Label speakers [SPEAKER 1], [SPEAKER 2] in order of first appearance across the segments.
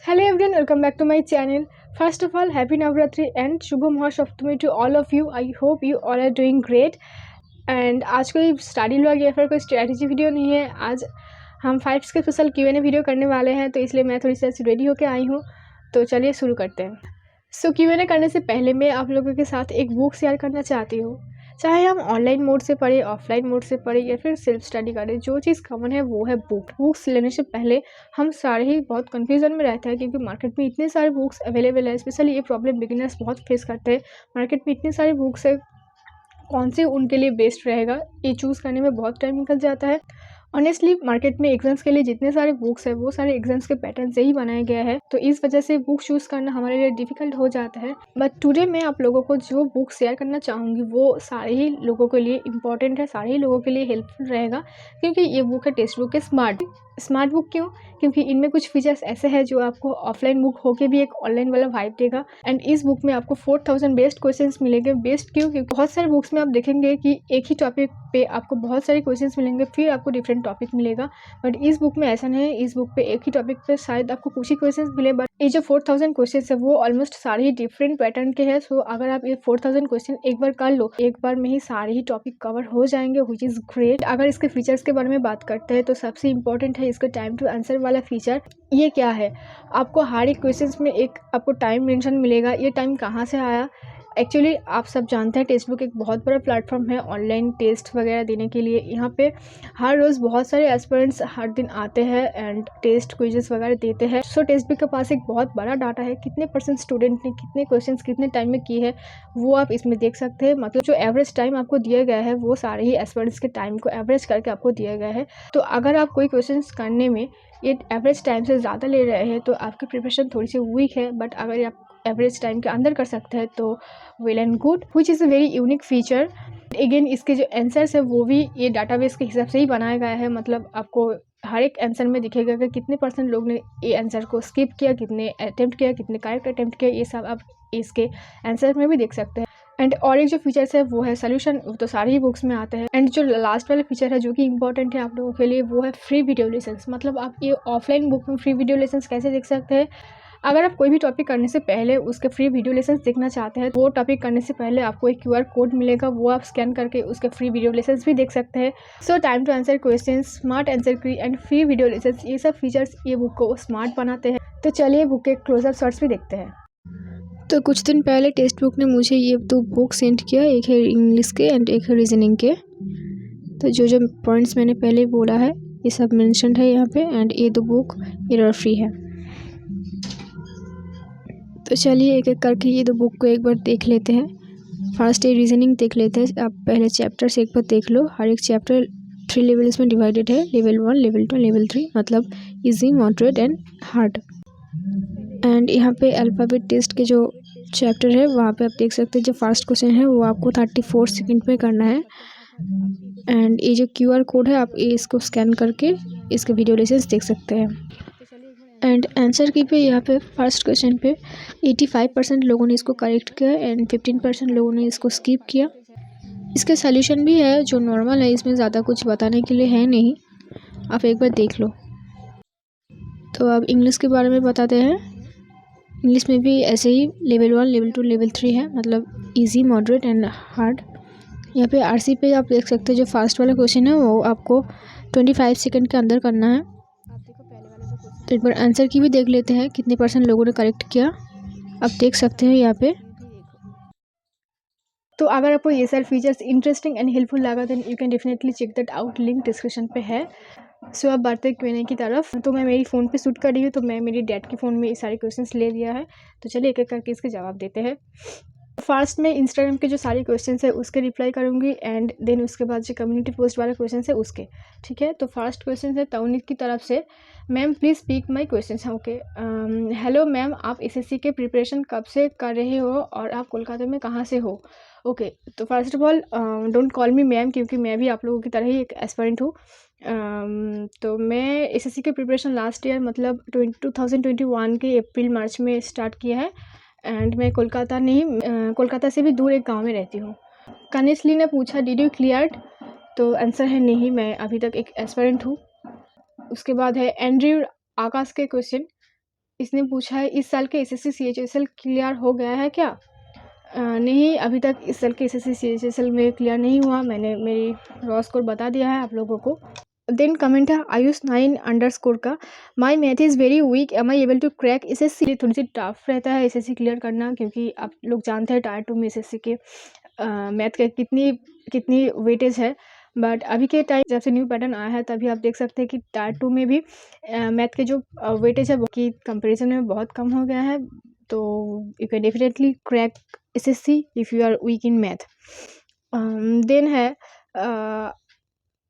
[SPEAKER 1] Hello everyone, welcome back to my channel. First of all, happy Navratri and Shubham Hashtami to all of you. I hope you all are doing great. And आज कोई study vlog या फिर कोई strategy video नहीं है। आज हम 5 के स्पेशल Q&A वीडियो करने वाले हैं, तो इसलिए मैं थोड़ी सी रेडी होकर आई हूँ। तो चलिए शुरू करते हैं। सो Q&A करने से पहले मैं आप लोगों के साथ एक बुक शेयर करना चाहती हूँ। चाहे हम ऑनलाइन मोड से पढ़ें, ऑफलाइन मोड से पढ़ें या फिर सेल्फ स्टडी करें, जो चीज़ कॉमन है वो है बुक्स लेने से पहले हम सारे ही बहुत कन्फ्यूज़न में रहते हैं, क्योंकि मार्केट में इतने सारे बुक्स अवेलेबल है। स्पेशली ये प्रॉब्लम बिगिनर्स बहुत फेस करते हैं। मार्केट में इतने सारे बुक्स है, कौन से उनके लिए बेस्ट रहेगा ये चूज़ करने में बहुत टाइम निकल जाता है। ऑनेस्टली मार्केट में एग्जाम्स के लिए जितने सारे बुक्स है वो सारे एग्जाम्स के पैटर्न से ही बनाया गया है, तो इस वजह से बुक चूज़ करना हमारे लिए डिफ़िकल्ट हो जाता है। बट टुडे मैं आप लोगों को जो बुक शेयर करना चाहूँगी वो सारे ही लोगों के लिए इम्पॉर्टेंट है, सारे ही लोगों के लिए हेल्पफुल रहेगा। क्योंकि ये बुक है टेक्स्ट बुक है स्मार्ट बुक। क्यों? क्योंकि इनमें कुछ फीचर्स ऐसे हैं जो आपको ऑफलाइन बुक होके भी एक ऑनलाइन वाला वाइब देगा। एंड इस बुक में आपको 4000 बेस्ट क्वेश्चंस मिलेंगे। बेस्ट क्यों? क्योंकि बहुत सारे बुक्स में आप देखेंगे कि एक ही टॉपिक पे आपको बहुत सारे क्वेश्चंस मिलेंगे, फिर आपको डिफरेंट टॉपिक मिलेगा। बट इस बुक में ऐसा नहीं है। इस बुक पे एक ही टॉपिक पे शायद आपको कुछ ही क्वेश्चंस मिले, बट ये जो 4000 क्वेश्चंस है वो ऑलमोस्ट सारे ही डिफरेंट पैटर्न के हैं। सो अगर आप ये 4000 क्वेश्चन एक बार कर लो, एक बार में ही सारे ही टॉपिक कवर हो जाएंगे, व्हिच इज़ ग्रेट। अगर इसके फीचर्स के बारे में बात करते हैं तो सबसे इंपॉर्टेंट है इसका टाइम टू आंसर वाला फीचर। ये क्या है? आपको हर एक क्वेश्चन में एक आपको टाइम मेंशन मिलेगा। ये टाइम कहाँ से आया? एक्चुअली आप सब जानते हैं टेक्स्ट बुक एक बहुत बड़ा प्लेटफॉर्म है ऑनलाइन टेस्ट वगैरह देने के लिए। यहाँ पे हर रोज़ बहुत सारे एस्पिरेंट्स हर दिन आते हैं एंड टेस्ट क्विजेस वगैरह देते हैं। सो टेक्स्ट बुक के पास एक बहुत बड़ा डाटा है, कितने % स्टूडेंट ने कितने क्वेश्चंस कितने टाइम में किए हैं वो आप इसमें देख सकते हैं। मतलब जो एवरेज टाइम आपको दिया गया है वो सारे ही एस्पिरेंट्स के टाइम को एवरेज करके आपको दिया गया है। तो अगर आप कोई क्वेश्चन करने में ये एवरेज टाइम से ज़्यादा ले रहे हैं तो आपकी प्रिपरेशन थोड़ी सी वीक है। बट अगर आप एवरेज टाइम के अंदर कर सकते हैं तो well and good, which is a very unique feature. Again इसके जो आंसर्स है वो भी ये डाटाबेस के हिसाब से ही बनाया गया है। मतलब आपको हर एक आंसर में दिखेगा कि कितने % लोग ने ये आंसर को स्किप किया, कितने अटेम्प्ट किया, कितने करेक्ट अटेम्प्ट किया, ये सब आप इसके आंसर में भी देख सकते हैं। एंड और एक जो फीचर्स है वो है सोल्यूशन, तो सारी ही बुक्स में आते हैं। एंड जो लास्ट वाला फीचर है जो कि इंपॉर्टेंट है आप लोगों के लिए वो है फ्री वीडियो लेसन्स। मतलब आप ये ऑफलाइन बुक में फ्री वीडियो लेसन्स कैसे देख सकते हैं? अगर आप कोई भी टॉपिक करने से पहले उसके फ्री वीडियो लेसन्स देखना चाहते हैं, वो टॉपिक करने से पहले आपको एक QR कोड मिलेगा, वो आप स्कैन करके उसके फ्री वीडियो लेसन्स भी देख सकते हैं। So time to answer question, smart answer की एंड फ्री वीडियो लेसन्स, ये सब फीचर्स ये बुक को स्मार्ट बनाते हैं। तो चलिए बुक के क्लोजअप शॉट्स भी देखते हैं। तो कुछ दिन पहले टेक्स्ट बुक ने मुझे ये 2 बुक सेंड किया, एक है इंग्लिश के एंड एक है रीजनिंग के। तो जो जो पॉइंट्स मैंने पहले बोला है ये सब मेंशन्ड है यहाँ पे। एंड ये 2 बुक एरर फ्री है। तो चलिए एक एक करके ये 2 बुक को एक बार देख लेते हैं। फर्स्ट ये रीजनिंग देख लेते हैं। आप पहले चैप्टर से एक बार देख लो। हर एक चैप्टर 3 लेवल्स में डिवाइडेड है, लेवल 1, लेवल 2, लेवल 3, मतलब easy, moderate and hard. And यहाँ पे अल्फ़ाबेट टेस्ट के जो चैप्टर है वहाँ पे आप देख सकते हैं जो फर्स्ट क्वेश्चन है वो आपको 34 सेकंड में करना है। एंड ये जो QR कोड है आप ये इसको स्कैन करके इसके वीडियो लेसन्स देख सकते हैं। एंड आंसर की पे यहाँ पे फर्स्ट क्वेश्चन पे 85% लोगों ने इसको करेक्ट किया एंड 15% लोगों ने इसको स्किप किया। इसके सॉल्यूशन भी है जो नॉर्मल है, इसमें ज़्यादा कुछ बताने के लिए है नहीं, आप एक बार देख लो। तो अब इंग्लिश के बारे में बताते हैं। इंग्लिश में भी ऐसे ही लेवल 1, लेवल 2, लेवल 3 है, मतलब इजी, मॉडरेट एंड हार्ड। यहाँ पे RC पे आप देख सकते हैं जो फर्स्ट वाला क्वेश्चन है वो आपको 25 सेकंड के अंदर करना है। तो एक बार आंसर की भी देख लेते हैं, कितने % लोगों ने करेक्ट किया, आप देख सकते हैं यहाँ पे। तो अगर आपको ये सारे फीचर्स इंटरेस्टिंग एंड हेल्पफुल लगा then you can definitely check that out, link description पे है। सो अब बढ़ते हैं Q&A की तरफ। तो मैं मेरी फ़ोन पे शूट कर रही हूँ, तो मैं मेरी डैड के फ़ोन में ये सारे क्वेश्चंस ले लिया है। तो चलिए एक एक करके इसके जवाब देते हैं। फर्स्ट में इंस्टाग्राम के जो सारे क्वेश्चंस है उसके रिप्लाई करूँगी एंड देन उसके बाद जो कम्युनिटी पोस्ट वाले क्वेश्चन है उसके, ठीक है। तो फर्स्ट क्वेश्चन है तवनीत की तरफ से, ma'am please speak my question. Okay, hello ma'am, आप SSC के प्रिपरेशन कब से कर रहे हो और आप कोलकाता में कहाँ से हो? ओके, तो first of all don't call me ma'am, क्योंकि मैं भी आप लोगों की तरह ही एक एस्पिरेंट हूँ। तो मैं SSC के प्रिपरेशन लास्ट ईयर मतलब 2021 के अप्रैल मार्च में स्टार्ट किया है। एंड मैं कोलकाता नहीं, कोलकाता से भी दूर एक गांव में रहती हूँ। कनिष्ली ने पूछा डिड यू क्लियर्ड, तो आंसर है नहीं, मैं अभी तक एक एस्पिरेंट हूँ। उसके बाद है एंड्रयू आकाश के क्वेश्चन, इसने पूछा है इस साल के एसएससी सीएचएसएल क्लियर हो गया है क्या? नहीं, अभी तक इस साल के एसएससी सीएचएसएल में क्लियर नहीं हुआ। मैंने मेरी रॉ स्कोर बता दिया है आप लोगों को। देन कमेंट है आयुष 9 अंडरस्कोर का, my math is very weak, am I able to crack SSC? थोड़ी सी टफ रहता है एसएससी क्लियर करना, क्योंकि आप लोग जानते हैं टायर 2 में एसएससी के मैथ का कितनी वेटेज है। बट अभी के टाइम जब से न्यू पैटर्न आया है तभी आप देख सकते हैं कि टायर 2 में भी मैथ के जो वेटेज है वो की कंपेरिजन में बहुत कम हो गया है। तो you can definitely crack SSC if you are weak in math. Then है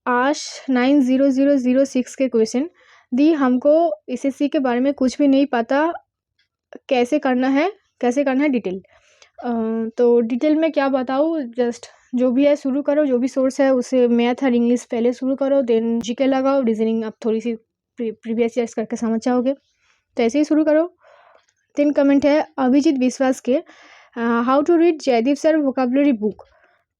[SPEAKER 1] आश 90006 के क्वेश्चन, दी हमको एसएससी के बारे में कुछ भी नहीं पता, कैसे करना है डिटेल। तो डिटेल में क्या बताऊँ, जस्ट जो भी है शुरू करो, जो भी सोर्स है उसे मैथ और इंग्लिश पहले शुरू करो, देन जीके लगाओ, रीजनिंग आप थोड़ी सी प्रीवियस ईयर्स करके समझ जाओगे, तो ऐसे ही शुरू करो। देन कमेंट है अभिजीत विश्वास के, how to read Jaydeep sir vocabulary book.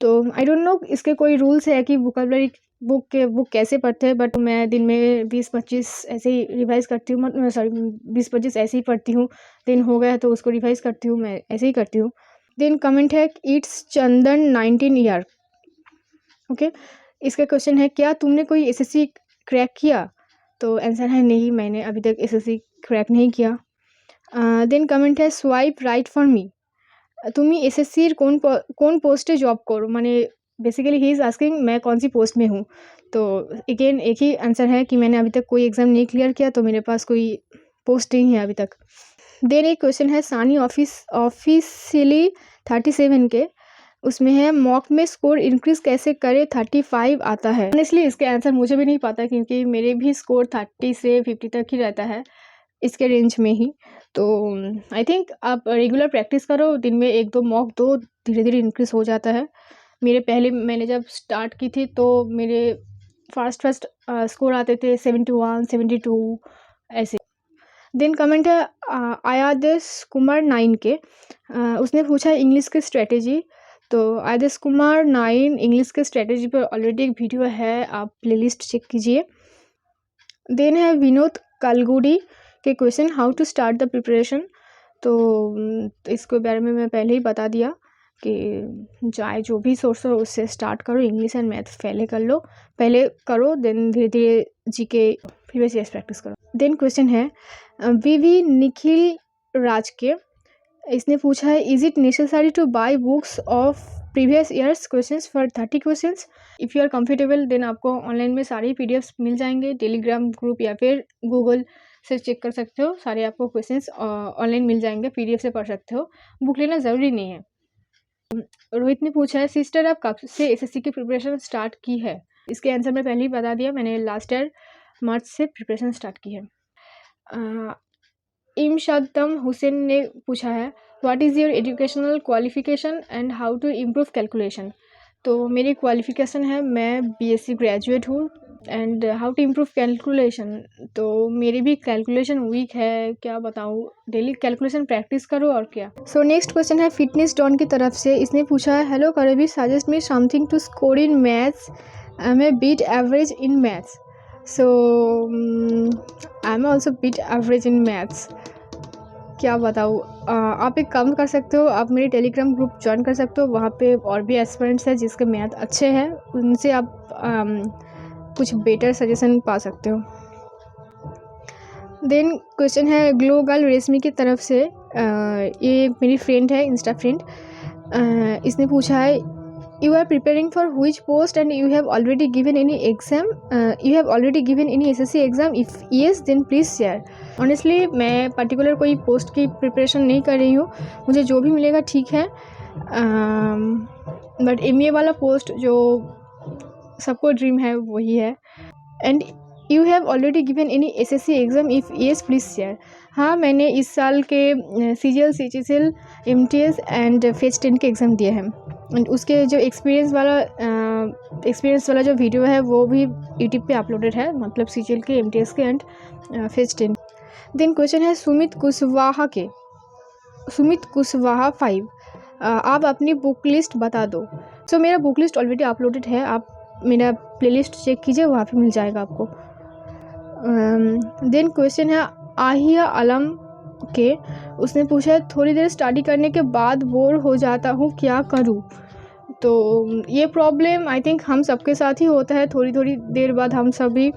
[SPEAKER 1] तो आई डोंट नो इसके कोई रूल्स है कि वोकेबलरी बुक कैसे पढ़ते हैं, बट मैं दिन में 20-25 ऐसे ही रिवाइज़ करती हूँ, 20-25 ऐसे ही पढ़ती हूँ। दिन हो गया तो उसको रिवाइज़ करती हूँ, मैं ऐसे ही करती हूँ। देन कमेंट है इट्स चंदन 19 ईयर, ओके। इसका क्वेश्चन है क्या तुमने कोई एसएससी क्रैक किया? तो आंसर है नहीं, मैंने अभी तक एसएससी क्रैक नहीं किया। देन कमेंट है स्वाइप राइट फॉर मी, তুমি এসএসসির কোন পোস্টে জব করো, মানে बेसिकली ही इज़ आस्किंग मैं कौन सी पोस्ट में हूँ। तो अगेन एक ही आंसर है कि मैंने अभी तक कोई एग्ज़ाम नहीं क्लियर किया, तो मेरे पास कोई पोस्ट नहीं है अभी तक। देन एक क्वेश्चन है सानी ऑफिशियली 37 के, उसमें है मॉक में स्कोर इंक्रीज़ कैसे करे, 35 आता है। ऑनेस्टली इसके आंसर मुझे भी नहीं पता, क्योंकि मेरे भी स्कोर 30 से 50 तक ही रहता है, इसके रेंज में ही। तो आई थिंक आप रेगुलर प्रैक्टिस करो, दिन में 1-2 मॉक दो, धीरे धीरे इंक्रीज़ हो जाता है। मैंने जब स्टार्ट की थी तो मेरे फर्स्ट स्कोर आते थे 71, 72 ऐसे। देन कमेंट है आयादेश कुमार 9 के, उसने पूछा इंग्लिश की स्ट्रेटेजी। तो आयादेश कुमार 9 इंग्लिश के स्ट्रेटेजी पर ऑलरेडी एक वीडियो है, आप प्लेलिस्ट चेक कीजिए। देन है विनोद कलगुडी के question, how to start the preparation. तो इसके बारे में मैं पहले ही बता दिया कि चाहे जो भी सोर्स हो उससे स्टार्ट करो, इंग्लिश एंड मैथ पहले करो, देन धीरे धीरे जीके प्रीवियस ईयर्स प्रैक्टिस करो। देन क्वेश्चन है वीवी निखिल राज के, इसने पूछा है is it necessary to buy books of previous years questions for 30 questions. If you are comfortable then आपको ऑनलाइन में सारे पीडीएफ्स मिल जाएंगे, टेलीग्राम ग्रुप या फिर गूगल से चेक कर सकते हो, सारे आपको क्वेश्चंस ऑनलाइन मिल जाएंगे, पीडीएफ से पढ़ सकते हो, बुक लेना ज़रूरी नहीं है। रोहित ने पूछा है सिस्टर आप कब से एसएससी की प्रिपरेशन स्टार्ट की है। इसके आंसर मैं पहले ही बता दिया, मैंने लास्ट ईयर मार्च से प्रिपरेशन स्टार्ट की है। इमशादम हुसैन ने पूछा है what is your educational qualification and how to improve calculation. तो मेरी क्वालिफिकेशन है, मैं बीएससी ग्रेजुएट हूँ, and how to improve calculation, तो मेरी भी कैलकुलेशन वीक है, क्या बताऊँ, डेली कैलकुलेशन प्रैक्टिस करो और क्या। सो नेक्स्ट क्वेश्चन है फिटनेस डॉन की तरफ से, इसने पूछा है हेलो करबी suggest me something to score in maths, I am a bit average in maths. So I am also bit average in maths, क्या बताऊँ। आप एक काम कर सकते हो, आप मेरे टेलीग्राम ग्रुप ज्वाइन कर सकते हो, वहाँ पे और भी एस्पिरेंट्स हैं जिसके मैथ अच्छे हैं, उनसे आप कुछ बेटर सजेशन पा सकते हो। देन क्वेश्चन है ग्लो गर्ल रेशमी की तरफ से, ये मेरी फ्रेंड है, इंस्टा फ्रेंड, इसने पूछा है you are preparing for which post and you have already given any exam, you have already given any SSC exam, if yes then please share. Honestly मैं पर्टिकुलर कोई पोस्ट की preparation नहीं कर रही हूँ, मुझे जो भी मिलेगा ठीक है, बट एमए वाला पोस्ट जो सबको ड्रीम है वही है। And you have already given any SSC exam, if yes please share. हाँ, मैंने इस साल के CGL CHSL MTS and phase 10 के एग्ज़ाम दिए हैं, एंड उसके जो एक्सपीरियंस वाला जो वीडियो है वो भी यूट्यूब पे अपलोडेड है, मतलब सीजीएल के, एमटीएस के एंड फेज 10। देन क्वेश्चन है सुमित कुशवाहा 5, आप अपनी बुक लिस्ट बता दो। सो मेरा बुक लिस्ट ऑलरेडी अपलोडेड है, आप मेरा प्लेलिस्ट चेक कीजिए, वहाँ पे मिल जाएगा आपको। देन क्वेश्चन है आहिया आलम ओके। उसने पूछा है थोड़ी देर स्टडी करने के बाद बोर हो जाता हूँ, क्या करूँ? तो ये प्रॉब्लम आई थिंक हम सबके साथ ही होता है। थोड़ी थोड़ी देर बाद हम सभी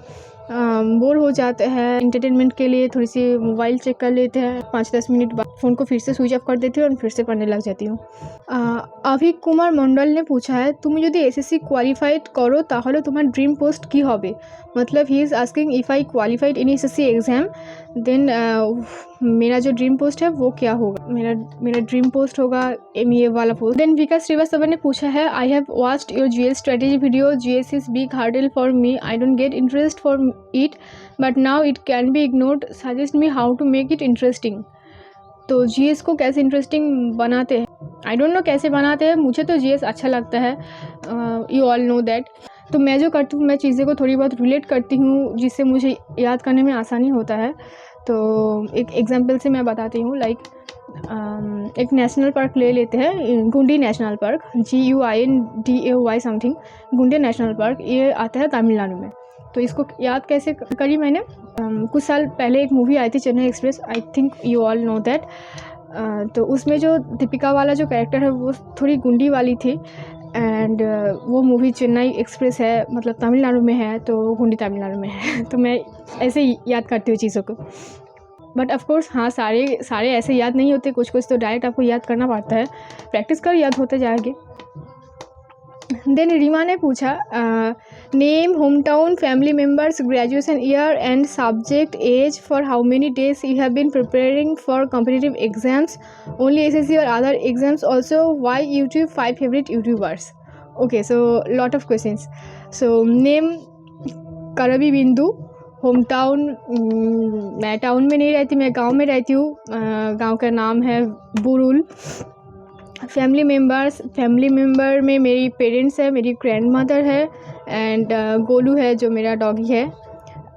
[SPEAKER 1] बोर हो जाते हैं। एंटरटेनमेंट के लिए थोड़ी सी मोबाइल चेक कर लेते हैं, 5-10 मिनट बाद फ़ोन को फिर से स्विच ऑफ कर देती हूँ और फिर से पढ़ने लग जाती हूँ। अभिक कुमार मंडल ने पूछा है তুমি যদি এসএসসি কোয়ালিফাইড করো তাহলে তোমার ড্রিম পোস্ট কী হবে? मतलब he is asking if I qualified in SSC exam then मेरा जो ड्रीम पोस्ट है वो क्या होगा? मेरा ड्रीम पोस्ट होगा एमईए वाला पोस्ट। देन विकास श्रीवास्तव ने पूछा है I have watched your GS strategy video, GS is big hurdle for me, I don't get interest for it but now it can be ignored, suggest me how to make it interesting. तो GS को कैसे interesting बनाते हैं? I don't know कैसे बनाते हैं, मुझे तो जीएस अच्छा लगता है, यू ऑल नो दैट। तो मैं जो करती हूँ, मैं चीज़ें को थोड़ी बहुत रिलेट करती हूँ जिससे मुझे याद करने में आसानी होता है। तो एक एग्जांपल से मैं बताती हूँ, लाइक एक नेशनल पार्क ले लेते हैं, गुंडी नेशनल पार्क, GUINDAY समथिंग, गुंडी नेशनल पार्क, ये आता है तमिलनाडु में। तो इसको याद कैसे करी मैंने, कुछ साल पहले एक मूवी आई थी Chennai express, I think you all know that. तो उसमें जो दीपिका वाला जो कैरेक्टर है वो थोड़ी गुंडी वाली थी एंड वो मूवी चेन्नई एक्सप्रेस है, मतलब तमिलनाडु में है, तो गुंडी तमिलनाडु में है। तो मैं ऐसे ही याद करती हूँ चीज़ों को, बट ऑफ कोर्स हाँ सारे ऐसे याद नहीं होते, कुछ कुछ तो डायरेक्ट आपको याद करना पड़ता है, प्रैक्टिस कर याद होते जाएंगे। देन रीमा ने पूछा name hometown family members graduation year and subject age for how many days you have been preparing for competitive exams only SSC और other exams also why YouTube 5 favourite YouTubers. Okay, so lot of questions. So name Karabi Bindu, home town मैं town में नहीं रहती, मैं गांव में रहती हूँ, गांव का नाम है बुरुल। फैमिली मेम्बर में मेरी पेरेंट्स है, मेरी ग्रैंड मदर है एंड गोलू है जो मेरा डॉगी है।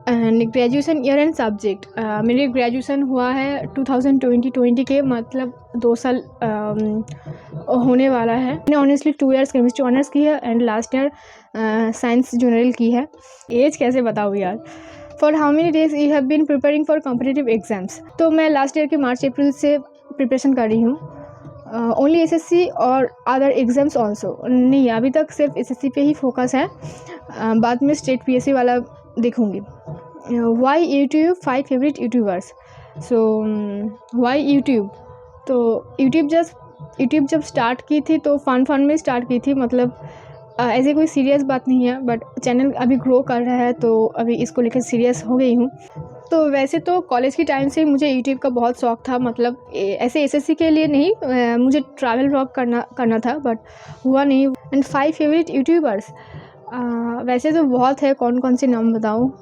[SPEAKER 1] And graduation year and subject, मेरी ग्रेजुएशन हुआ है 2020 के, मतलब 2 साल होने वाला है। मैंने ऑनेस्टली 2 इयर्स केमिस्ट्री ऑनर्स की है and last year science general की है। एज कैसे बताऊँ यार। For how many days you have been preparing for competitive exams, तो मैं लास्ट ईयर के मार्च अप्रैल से प्रिपरेशन कर रही हूँ। ओनली एसएससी और अदर एग्ज़ाम्स ऑल्सो, नहीं अभी तक सिर्फ एसएससी पे ही फोकस है, बाद में स्टेट पीएससी वाला देखूँगी। वाई यूट्यूब 5 फेवरेट यूट्यूबर्स, सो वाई यूट्यूब, तो यूट्यूब जब स्टार्ट की थी तो फन में स्टार्ट की थी, मतलब ऐसे कोई सीरियस बात नहीं है, बट चैनल अभी ग्रो कर रहा है तो अभी इसको लेकर सीरियस हो गई हूँ। तो वैसे तो कॉलेज के टाइम से मुझे यूट्यूब का बहुत शौक़ था, मतलब ऐसे एसएससी के लिए नहीं, मुझे ट्रैवल व्लॉग करना था बट हुआ नहीं। एंड 5 फेवरेट यूट्यूबर्स, वैसे तो बहुत है, कौन कौन से नाम बताऊँ।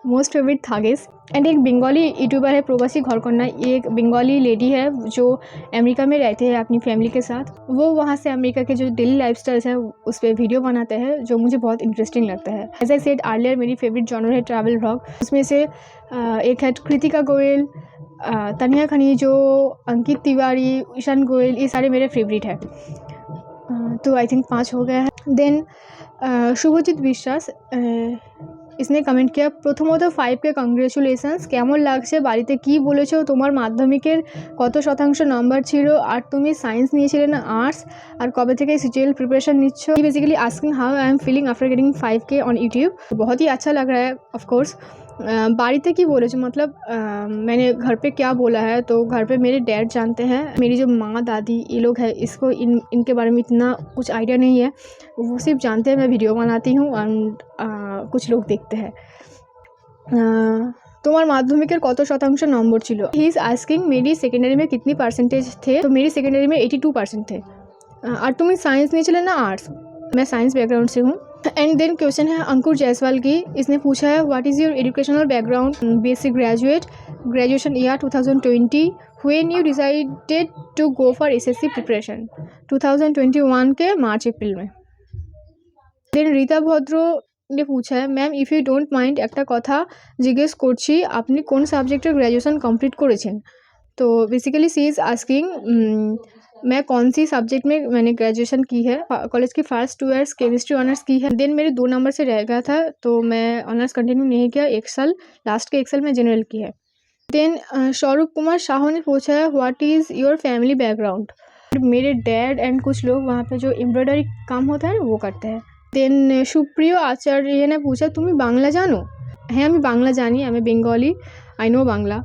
[SPEAKER 1] मोस्ट फेवरेट थागेस एंड एक बंगाली यूट्यूबर है प्रवासी घरकन्ना, ये एक बंगाली लेडी है जो अमेरिका में रहते हैं अपनी फैमिली के साथ। वो वहाँ से अमेरिका के जो डेली लाइफस्टाइल्स है उस पर वीडियो बनाते हैं जो मुझे बहुत इंटरेस्टिंग लगता है। एज आई सेड अर्लियर, मेरी फेवरेट जॉनर है ट्रैवल व्लॉग। उसमें से एक है कृतिका गोयल, तनिया खनीजो, अंकित तिवारी, ईशान गोयल, ये सारे मेरे फेवरेट है। तो आई थिंक 5 हो गया है। देन শুভজিৎ বিশ্বাস, इसने कमेंट किया प्रथमत 5 के कংগ্রেচুলেশনস, কেমন লাগছে, বাড়িতে কি বলেছো, তোমার মাধ্যমিকের কত শতাংশ নাম্বার ছিল, আর তুমি সায়েন্স নিয়েছিলে না আর্টস, আর কবে থেকে সিজিএল प्रिपरेशन নিচ্ছ। Basically asking how I am feeling after getting 5K on YouTube. बहुत ही अच्छा लग रहा है ऑफ कोर्स। बाड़ीते की बोले जो मतलब मैंने घर पे क्या बोला है, तो घर पे मेरे डैड जानते हैं, मेरी जो माँ दादी ये लोग हैं, इसको इनके बारे में इतना कुछ आइडिया नहीं है, वो सिर्फ जानते हैं मैं वीडियो बनाती हूँ एंड कुछ लोग देखते हैं। তোমার মাধ্যমিকের কত শতাংশ নম্বর ছিল, ही इज़ आस्किंग मेरी सेकेंडरी में कितनी परसेंटेज थे, तो मेरी सेकेंडरी में 82% थे। और तुम्हें साइंस निয়েছিলে ना आर्ट्स, मैं साइंस बैकग्राउंड से हूँ। एंड देन क्वेश्चन है अंकुर जायसवाल की, इसने पूछा है what is your educational background, basic graduate, graduation year 2020, when you decided to go for SSC preparation, 2021 के मार्च अप्रैल में। देन रीता भद्र ने पूछा है ma'am if you don't mind একটা কথা জিজ্ঞেস করছি, আপনি কোন সাবজেক্টে গ্র্যাজুয়েশন কমপ্লিট করেছেন। तो बेसिकली सी इज़ आस्किंग मैं कौन सी सब्जेक्ट में मैंने ग्रेजुएशन की है। कॉलेज की फर्स्ट 2 इयर्स केमिस्ट्री ऑनर्स की है। देन मेरे 2 नंबर से रह गया था तो मैं ऑनर्स कंटिन्यू नहीं किया, 1 साल लास्ट के 1 साल में जनरल की है। देन सौरभ कुमार साहू ने पूछा है what is your family background. मेरे डैड एंड कुछ लोग वहाँ पे जो एम्ब्रॉयडरी काम होता है वो करते हैं। देन सुप्रिय आचार्य ने पूछा তুমি বাংলা জানো? হ্যাঁ আমি বাংলা জানি, আমি Bengali, I know Bangla.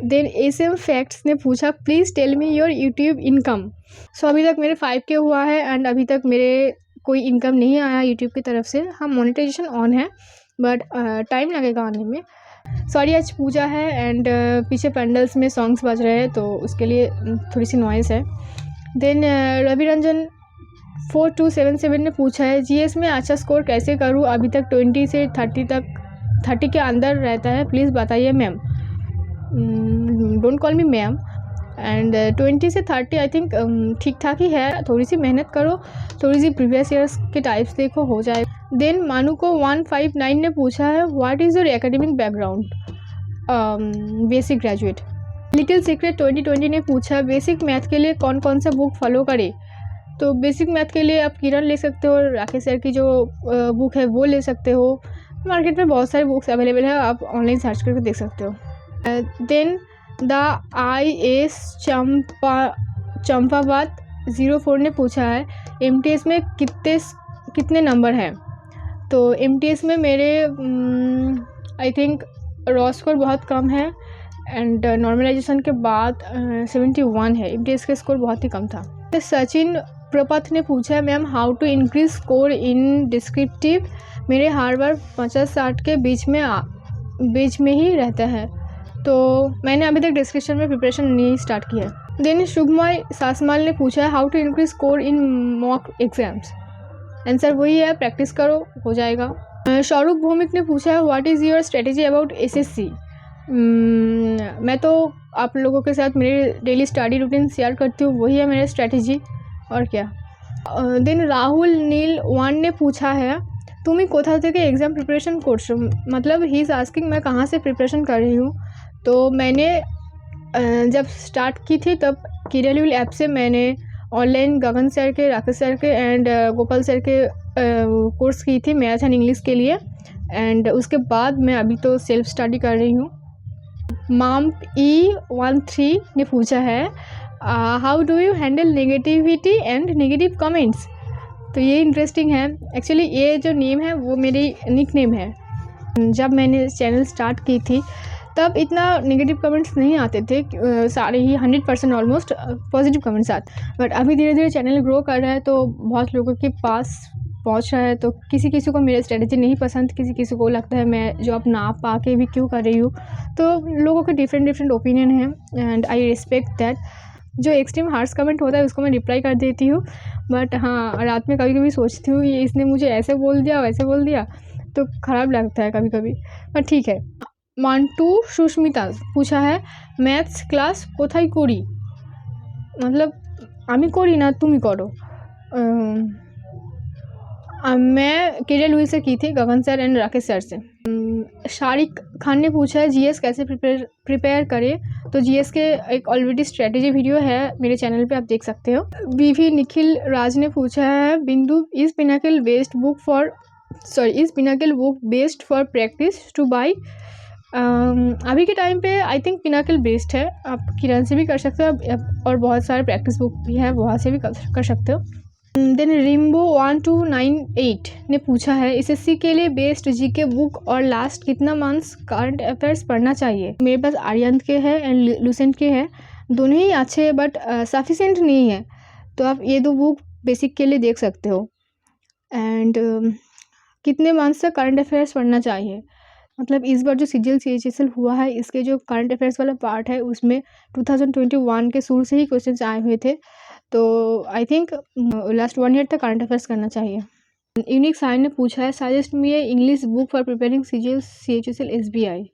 [SPEAKER 1] Then M Facts ने पूछा please tell me your YouTube income. So अभी तक मेरे 5K हुआ है एंड अभी तक मेरे कोई इनकम नहीं आया यूट्यूब की तरफ से। हाँ मोनेटाइजेशन ऑन है बट टाइम लगेगा आने में। सॉरी आज पूजा है एंड पीछे पेंडल्स में सॉन्ग्स बज रहे हैं तो उसके लिए थोड़ी सी नॉइज़ है। देन रवि रंजन 4277 ने पूछा है जीएस में अच्छा स्कोर कैसे करूँ, अभी तक 20 से 30 के अंदर रहता है, प्लीज़ बताइए ma'am. Don't call me ma'am. And 20 से 30 आई थिंक ठीक ठाक ही है, थोड़ी सी मेहनत करो, थोड़ी सी प्रीवियस ईयर्स के टाइप्स देखो, हो जाए। देन मानू को 159 ने पूछा है what is your academic background, basic graduate. Little secret 2020 ने पूछा बेसिक मैथ के लिए कौन कौन सा बुक फॉलो करे। तो बेसिक मैथ के लिए आप किरण ले सकते हो, राकेश सर की जो बुक है वो ले सकते हो। मार्केट में बहुत सारी बुक्स अवेलेबल है, आप ऑनलाइन सर्च करके देख सकते हो। देन द IS चंपावत 04 ने पूछा है MTS में कितने नंबर हैं। तो MTS में मेरे आई थिंक रॉ स्कोर बहुत कम है एंड नॉर्मलाइजेशन के बाद 71 है। MTS का स्कोर बहुत ही कम था। सचिन प्रपथ ने पूछा है ma'am how to increase score in descriptive. मेरे हर बार 50-60 के बीच में ही रहता है, तो मैंने अभी तक डिस्क्रिप्शन में प्रिपरेशन नहीं स्टार्ट किया है। देन शुभमय सासमाल ने पूछा है how to increase score in mock exams. Answer वही है, प्रैक्टिस करो, हो जाएगा। सौरभ भौमिक ने पूछा है what is your strategy about SSC। मैं तो आप लोगों के साथ मेरे डेली स्टडी रूटीन शेयर करती हूँ, वही है मेरा स्ट्रेटेजी, और क्या। देन राहुल नील 1 ने पूछा है तुम्हें कोथा থেকে एग्ज़ाम प्रिपरेशन করছো, मतलब ही इज़ आस्किंग मैं कहाँ से प्रिपरेशन कर रही हूँ। तो मैंने जब स्टार्ट की थी तब किरल ऐप से मैंने ऑनलाइन गगन सर के, राकेश सर के एंड गोपाल सर के कोर्स की थी मैथ एंड इंग्लिश के लिए। एंड उसके बाद मैं अभी तो सेल्फ स्टडी कर रही हूँ। माम्प E13 ने पूछा है how do you handle negativity and negative comments. तो ये इंटरेस्टिंग है। एक्चुअली ये जो नेम है वो मेरी निक नेम है। जब मैंने चैनल स्टार्ट की थी तब इतना नेगेटिव कमेंट्स नहीं आते थे, सारे ही 100% ऑलमोस्ट पॉजिटिव कमेंट्स आते। बट अभी धीरे धीरे चैनल ग्रो कर रहा है तो बहुत लोगों के पास पहुंच रहा है। तो किसी किसी को मेरी स्ट्रेटजी नहीं पसंद, किसी किसी को लगता है मैं जॉब ना पा के भी क्यों कर रही हूँ। तो लोगों के डिफरेंट ओपिनियन है एंड आई रिस्पेक्ट दैट। जो एक्सट्रीम हार्श कमेंट होता है उसको मैं रिप्लाई कर देती हूँ, बट हाँ रात में कभी कभी सोचती हूँ ये इसने मुझे ऐसे बोल दिया वैसे बोल दिया, तो ख़राब लगता है कभी कभी, पर ठीक है। मांटू सुष्मिता पूछा है मैथ्स क्लास कोথায় করি, मतलब আমি করি না তুমি করো। मैं केरियर लुई से की थी, गगन सर एंड राकेश सर से। शारिक खान ने पूछा है जीएस कैसे प्रिपेयर करें। तो जीएस के एक ऑलरेडी स्ट्रेटेजी वीडियो है मेरे चैनल पे, आप देख सकते हो। बीवी निखिल राज ने पूछा है बिंदु is Pinnacle book based for practice two by. अभी के टाइम पे आई थिंक पिनाकल बेस्ड है, आप किरण से भी कर सकते हो और बहुत सारे प्रैक्टिस बुक भी है, वहाँ से भी कर सकते हो। देन रिम्बो 1298 ने पूछा है एसएससी के लिए बेस्ट जीके बुक और लास्ट कितना मंथ्स करंट अफेयर्स पढ़ना चाहिए। मेरे पास आर्यंत के हैं एंड लूसेंट के हैं, दोनों ही अच्छे हैं बट सफिशेंट नहीं है, तो आप ये 2 बुक बेसिक के लिए देख सकते हो। एंड कितने मंथ्स तक करंट अफेयर्स पढ़ना चाहिए, मतलब इस बार जो CGL CHSL हुआ है इसके जो करंट अफेयर्स वाला पार्ट है उसमें 2021 के शुरू से ही क्वेश्चंस आए हुए थे, तो आई थिंक लास्ट 1 ईयर तक करंट अफेयर्स करना चाहिए। यूनिक साइन ने पूछा है suggest me English book for preparing CGL CHSL SBI।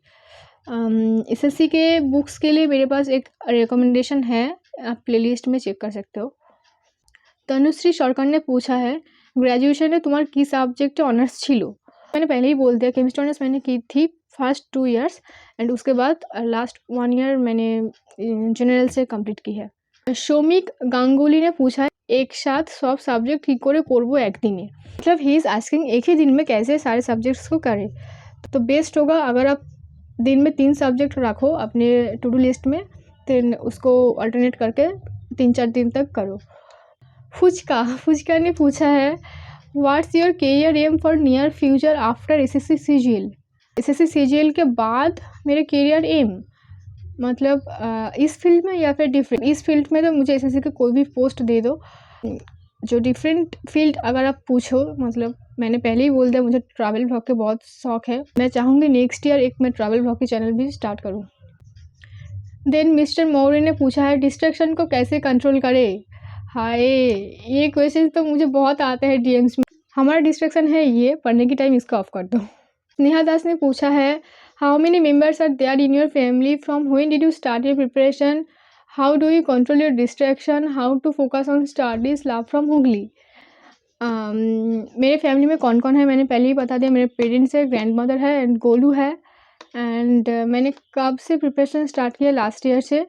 [SPEAKER 1] SSC के बुक्स के लिए मेरे पास एक रिकमेंडेशन है, आप प्लेलिस्ट में चेक कर सकते हो। तनुश्री सरकार ने पूछा है ग्रेजुएशन में तुम्हार की सब्जेक्ट ऑनर्स छिलो। मैंने पहले ही बोल दिया केमिस्ट्री ऑनर्स मैंने की थी फर्स्ट 2 इयर्स एंड उसके बाद लास्ट 1 ईयर मैंने जनरल से कंप्लीट की है। शौमिक गांगुली ने पूछा है एक साथ सब सब्जेक्ट की करे करबो एक दिने, मतलब ही इज़ आस्किंग एक ही दिन में कैसे सारे सब्जेक्ट्स को करें। तो बेस्ट होगा अगर आप दिन में 3 सब्जेक्ट रखो अपने टू डू लिस्ट में, देन उसको अल्टरनेट करके 3-4 दिन तक करो। फुचका ने पूछा है what's your career aim for near future after SSC CGL. SSC CGL के बाद मेरे करियर एम मतलब इस फील्ड में या फिर डिफरेंट। इस फील्ड में तो मुझे एसएससी का कोई भी पोस्ट दे दो। जो डिफरेंट फील्ड अगर आप पूछो, मतलब मैंने पहले ही बोल दिया मुझे ट्रैवल ब्लॉग के बहुत शौक है। मैं चाहूँगी नेक्स्ट ईयर एक मैं ट्रैवल ब्लॉग की चैनल भी स्टार्ट करूँ। देन मिस्टर मौर्य ने पूछा है डिस्ट्रैक्शन को कैसे कंट्रोल करें। हाय, ये क्वेश्चन तो मुझे बहुत आते हैं डीएम्स में। हमारा डिस्ट्रैक्शन है ये पढ़ने की टाइम, इसको ऑफ कर दो। स्नेहा दास ने पूछा है how many members are there in your family, from when did you start your preparation, how do you control your distraction, how to focus on studies, love from Hooghly. मेरे फैमिली में कौन कौन है मैंने पहले ही बता दिया। मेरे पेरेंट्स है, ग्रैंड मदर है एंड गोलू है। एंड मैंने कब से प्रिपरेशन स्टार्ट किया, लास्ट ईयर से।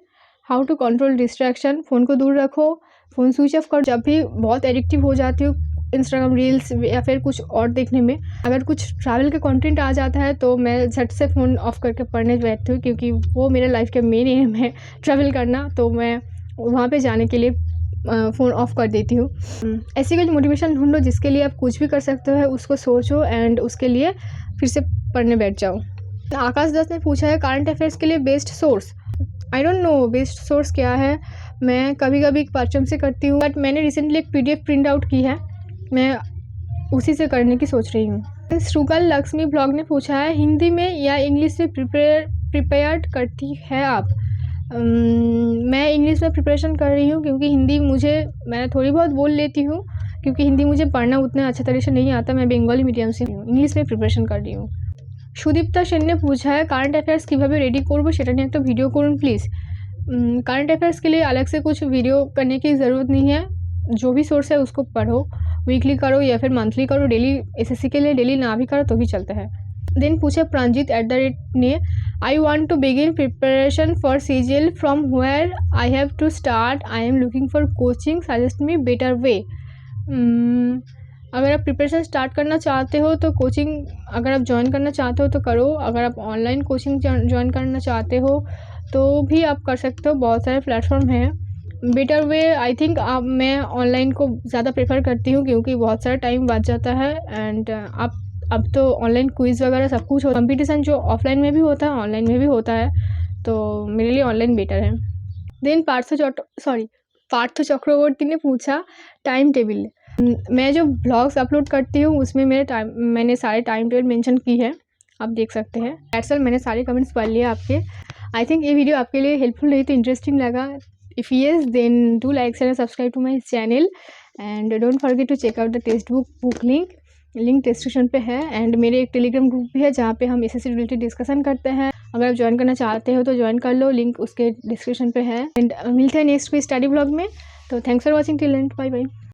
[SPEAKER 1] How to control distraction, phone को दूर रखो, फ़ोन स्विच ऑफ करो। जब भी बहुत एडिक्टिव हो जाती हूँ इंस्टाग्राम रील्स या फिर कुछ और देखने में, अगर कुछ ट्रैवल का कंटेंट आ जाता है तो मैं झट से फ़ोन ऑफ करके पढ़ने बैठती हूँ, क्योंकि वो मेरे लाइफ के मेन एम है ट्रैवल करना। तो मैं वहाँ पे जाने के लिए फ़ोन ऑफ कर देती हूँ। ऐसी कोई मोटिवेशन ढूंढो जिसके लिए आप कुछ भी कर सकते हो, उसको सोचो एंड उसके लिए फिर से पढ़ने बैठ जाओ। आकाश दास ने पूछा है करंट अफेयर्स के लिए best source. I don't know best source क्या है। मैं कभी कभी परचम से करती हूँ, बट मैंने रिसेंटली एक PDF प्रिंट आउट की है, मैं उसी से करने की सोच रही हूँ। श्रुगल लक्ष्मी ब्लॉग ने पूछा है हिंदी में या इंग्लिश में प्रिपेयर करती है आप। मैं इंग्लिश में प्रिपरेशन कर रही हूँ, क्योंकि हिंदी मैं थोड़ी बहुत बोल लेती हूँ, क्योंकि हिंदी मुझे पढ़ना उतना अच्छा तरीके से नहीं आता। मैं बंगाली मीडियम से हूँ, इंग्लिश में प्रिपरेशन कर रही हूँ। সুদীপ্তা সেন ने पूछा है करंट अफेयर्स কীভাবে रेडी করবো সেটা নিয়ে একটা वीडियो করুন प्लीज़। करंट अफेयर्स के लिए अलग से कुछ वीडियो करने की ज़रूरत नहीं है, जो भी सोर्स है उसको पढ़ो, वीकली करो या फिर मंथली करो। डेली एसएससी के लिए डेली ना भी करो तो भी चलता है। देन पूछे प्रांजित @ ने I want to begin preparation for CGL, from where I have to start, I am looking for coaching, suggest me better way. अगर आप प्रिपरेशन स्टार्ट करना चाहते हो तो कोचिंग अगर आप ज्वाइन करना चाहते हो तो करो। अगर आप ऑनलाइन कोचिंग ज्वाइन करना चाहते हो तो भी आप कर सकते हो, बहुत सारे प्लेटफॉर्म हैं। बेटर वे आई थिंक मैं ऑनलाइन को ज़्यादा प्रेफर करती हूँ, क्योंकि बहुत सारा टाइम बच जाता है। एंड अब तो ऑनलाइन क्विज़ वगैरह सब कुछ हो, कंपटीशन जो ऑफलाइन में भी होता है ऑनलाइन में भी होता है, तो मेरे लिए ऑनलाइन बेटर है। देन पार्थ चक्रवर्ती ने पूछा टाइम टेबल। मैं जो ब्लॉग्स अपलोड करती हूँ उसमें मैंने सारे टाइम टेबल मेंशन की है, आप देख सकते हैं। दैट्स ऑल, मैंने सारे कमेंट्स पढ़ लिए आपके। आई थिंक ये वीडियो आपके लिए हेल्पफुल रही, तो इंटरेस्टिंग लगा। If yes then do like share subscribe to my channel and don't forget to check out the text book link description पे है। एंड मेरे एक टेलीग्राम ग्रुप भी है जहाँ पे हम एसएससी रिलेटेड डिस्कशन करते हैं। अगर आप ज्वाइन करना चाहते हो तो ज्वाइन कर लो, लिंक उसके डिस्क्रिप्शन पे है। एंड मिलते हैं नेक्स्ट कोई स्टडी ब्लॉग में। तो thanks for watching till end, bye bye.